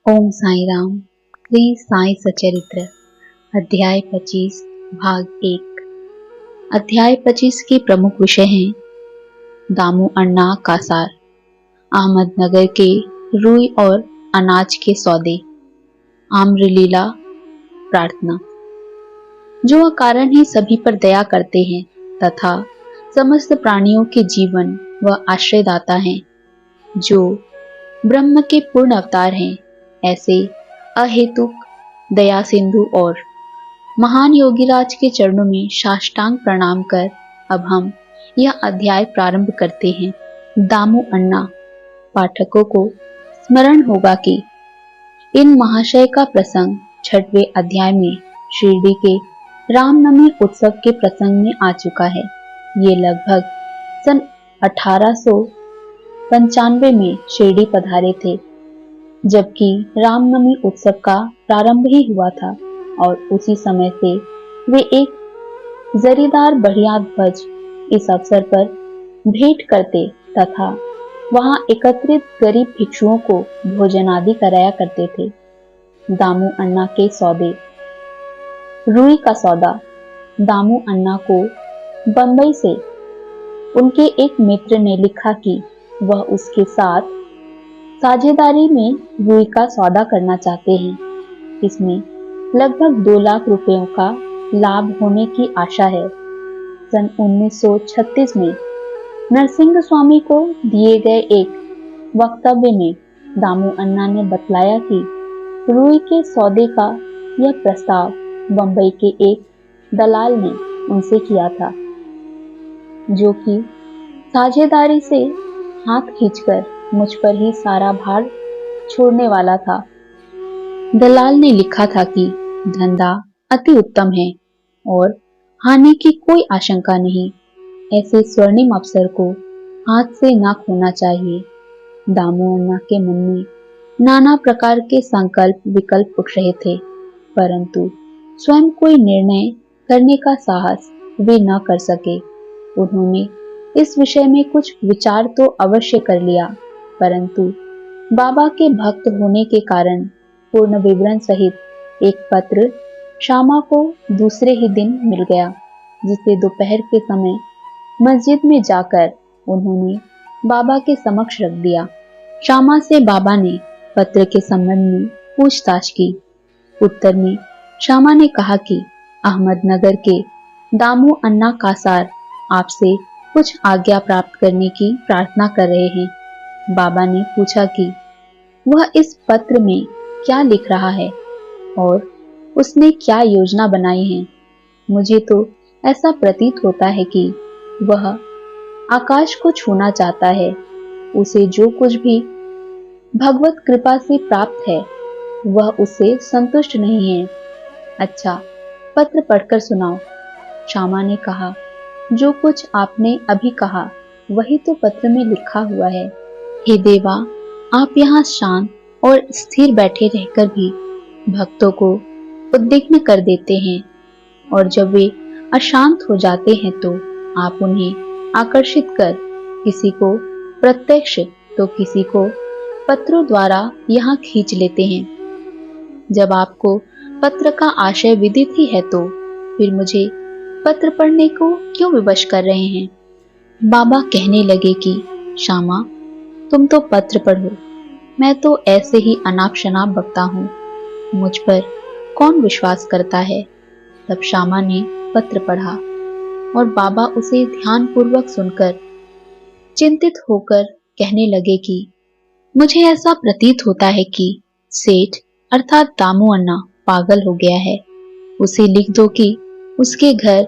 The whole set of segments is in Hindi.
ओम साई राम। श्री साई सचरित्र अध्याय 25 भाग 1। अध्याय 25 के प्रमुख विषय हैं दामू अन्ना कासार, अहमदनगर के रुई और अनाज के सौदे, आम्रलीला, प्रार्थना। जो अकारण ही सभी पर दया करते हैं तथा समस्त प्राणियों के जीवन व आश्रयदाता हैं, जो ब्रह्म के पूर्ण अवतार हैं, ऐसे अहेतुक दया सिंधु और महान योगीराज के चरणों में साष्टांग प्रणाम कर अब हम यह अध्याय प्रारंभ करते हैं। दामू अन्ना। पाठकों को स्मरण होगा कि इन महाशय का प्रसंग 6वें अध्याय में शिरडी के रामनवमी उत्सव के प्रसंग में आ चुका है। ये लगभग सन 1895 में शिरडी पधारे थे, जबकि रामनवमी उत्सव का प्रारंभ ही हुआ था और उसी समय से वे एक जरीदार बढ़िया ध्वज इस अवसर पर भेंट करते तथा वहां एकत्रित गरीब भिक्षुओं को भोजन आदि कराया करते थे। दामू अन्ना के सौदे। रुई का सौदा। दामू अन्ना को बंबई से उनके एक मित्र ने लिखा कि वह उसके साथ साझेदारी में रुई का सौदा करना चाहते हैं। इसमें लगभग 2 लाख रुपयों का लाभ होने की आशा है। सन 1936 में नरसिंह स्वामी को दिए गए एक वक्तव्य में दामू अन्ना ने बतलाया कि रुई के सौदे का यह प्रस्ताव बंबई के एक दलाल ने उनसे किया था, जो कि साझेदारी से हाथ खींचकर मुझ पर ही सारा भार छोड़ने वाला था। दलाल ने लिखा था कि धंधा अति उत्तम है और हानि की कोई आशंका नहीं। ऐसे स्वर्णिम अवसर को हाथ से ना खोना चाहिए। दामू अन्ना के मन में नाना प्रकार के संकल्प विकल्प उठ रहे थे, परंतु स्वयं कोई निर्णय करने का साहस वे न कर सके। उन्होंने इस विषय में कुछ विचार तो अवश्य कर लिया, परंतु बाबा के भक्त होने के कारण पूर्ण विवरण सहित एक पत्र श्यामा को दूसरे ही दिन मिल गया, जिसे दोपहर के समय मस्जिद में जाकर उन्होंने बाबा के समक्ष रख दिया। श्यामा से बाबा ने पत्र के संबंध में पूछताछ की। उत्तर में श्यामा ने कहा कि अहमदनगर के दामू अन्ना कासार आपसे कुछ आज्ञा प्राप्त करने की प्रार्थना कर रहे हैं। बाबा ने पूछा कि वह इस पत्र में क्या लिख रहा है और उसने क्या योजना बनाई है। मुझे तो ऐसा प्रतीत होता है कि वह आकाश को छूना चाहता है। उसे जो कुछ भी भगवत कृपा से प्राप्त है वह उससे संतुष्ट नहीं है। अच्छा, पत्र पढ़कर सुनाओ। श्यामा ने कहा, जो कुछ आपने अभी कहा वही तो पत्र में लिखा हुआ है। हे देवा, आप यहाँ शांत और स्थिर बैठे रहकर भी भक्तों को उद्विग्न कर देते हैं, और जब वे अशांत हो जाते हैं तो आप उन्हें आकर्षित कर किसी को प्रत्यक्ष तो किसी को पत्रों द्वारा यहाँ खींच लेते हैं। जब आपको पत्र का आशय विदित ही है तो फिर मुझे पत्र पढ़ने को क्यों विवश कर रहे हैं। बाबा कहने लगे कि श्यामा, तुम तो पत्र पढ़ो, मैं तो ऐसे ही अनाप शनाप बकता हूँ, मुझ पर कौन विश्वास करता है। तब श्यामा ने पत्र पढ़ा और बाबा उसे ध्यानपूर्वक सुनकर चिंतित होकर कहने लगे कि मुझे ऐसा प्रतीत होता है कि सेठ अर्थात दामू अन्ना पागल हो गया है। उसे लिख दो कि उसके घर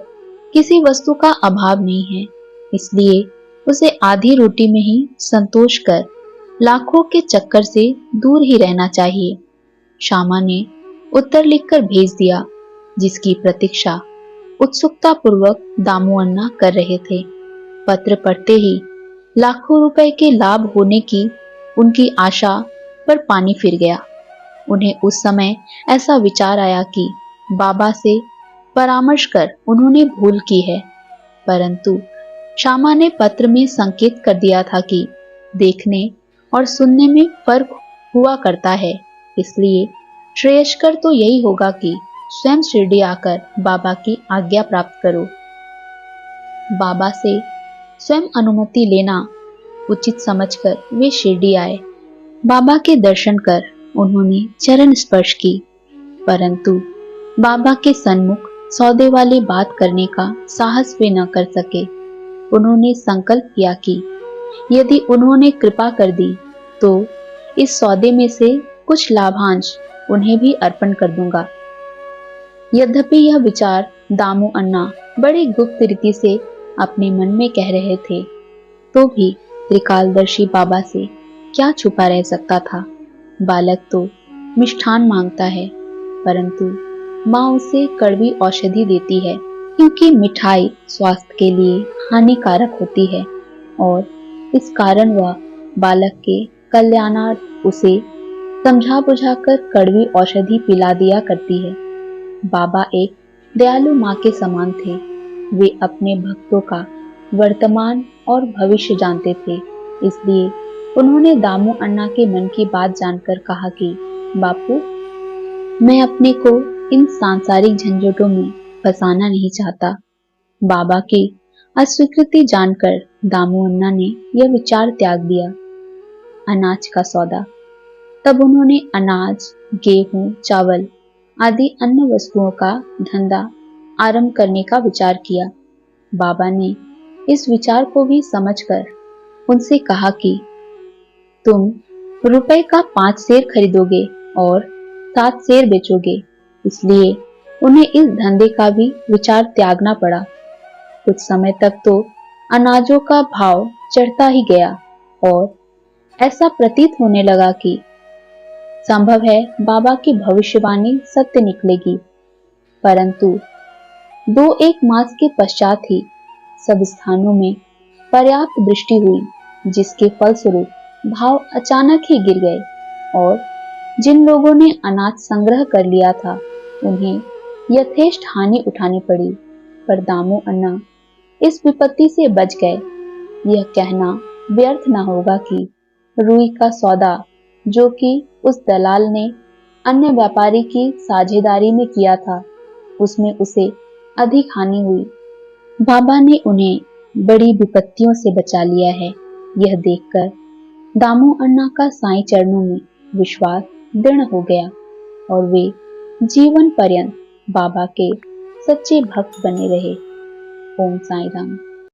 किसी वस्तु का अभाव नहीं है, इसलिए उसे आधी रोटी में ही संतोष कर लाखों के चक्कर से दूर ही रहना चाहिए। श्यामा ने उत्तर लिखकर भेज दिया, जिसकी प्रतीक्षा उत्सुकता पूर्वक दामू अन्ना कर रहे थे। पत्र पढ़ते ही लाखों रुपए के लाभ होने की उनकी आशा पर पानी फिर गया। उन्हें उस समय ऐसा विचार आया कि बाबा से परामर्श कर उन्होंने भूल की है, परंतु श्यामा ने पत्र में संकेत कर दिया था कि देखने और सुनने में फर्क हुआ करता है। इसलिए श्रेयस्कर तो यही होगा कि स्वयं शिरडी आकर बाबा की आज्ञा प्राप्त करो। बाबा से स्वयं अनुमति लेना उचित समझकर वे शिरडी आए। बाबा के दर्शन कर उन्होंने चरण स्पर्श की, परंतु बाबा के सन्मुख सौदे वाली बात करने का साहस वे न कर सके। उन्होंने संकल्प किया कि यदि उन्होंने कृपा कर दी तो इस सौदे में से कुछ लाभांश उन्हें भी अर्पण कर दूंगा। यद्यपि यह विचार दामू अन्ना बड़ी गुप्त रीति से अपने मन में कह रहे थे, तो भी त्रिकालदर्शी बाबा से क्या छुपा रह सकता था। बालक तो मिष्ठान मांगता है, परंतु माँ उसे कड़वी औषधि देती है, क्योंकि मिठाई स्वास्थ्य के लिए हानिकारक होती है और इस कारण वह बालक के कल्याणार्थ उसे समझा बुझाकर कड़वी औषधि पिला दिया करती है। बाबा एक दयालु माँ के समान थे। वे अपने भक्तों का वर्तमान और भविष्य जानते थे। इसलिए उन्होंने दामू अन्ना के मन की बात जानकर कहा कि बापू, मैं अपने को इन सांसारिक झंझटों में फंसाना नहीं चाहता। बाबा की अस्वीकृति जानकर दामू अन्ना ने यह विचार त्याग दिया। अनाज का सौदा। तब उन्होंने अनाज, गेहूं, चावल आदि अन्य वस्तुओं का धंधा आरंभ करने का विचार किया। बाबा ने इस विचार को भी समझकर उनसे कहा कि तुम रुपए का 5 सेर खरीदोगे और 7 सेर बेचोगे, इसलिए उन्हें इस धंधे का भी विचार त्यागना पड़ा। कुछ समय तक तो अनाजों का भाव चढ़ता ही गया और ऐसा प्रतीत होने लगा कि संभव है बाबा की भविष्यवाणी सत्य निकलेगी। परंतु 2-1 मास के पश्चात ही सब स्थानों में पर्याप्त वृष्टि हुई, जिसके फलस्वरूप भाव अचानक ही गिर गए और जिन लोगों ने अनाज संग्रह कर लिया था उन्हें यथेष्ट हानि उठानी पड़ी। पर दामू अन्ना इस विपत्ति से बच गए। यह कहना व्यर्थ न होगा कि रुई का सौदा जो कि उस दलाल ने अन्य व्यापारी की साझेदारी में किया था, उसमें उसे अधिक हानि हुई। बाबा ने उन्हें बड़ी विपत्तियों से बचा लिया है। यह देखकर दामू अन्ना का साईं चरणों में विश्वास दृढ़ हो गया और वे जीवन पर्यंत बाबा के सच्चे भक्त बने रहे। ओम साईं राम।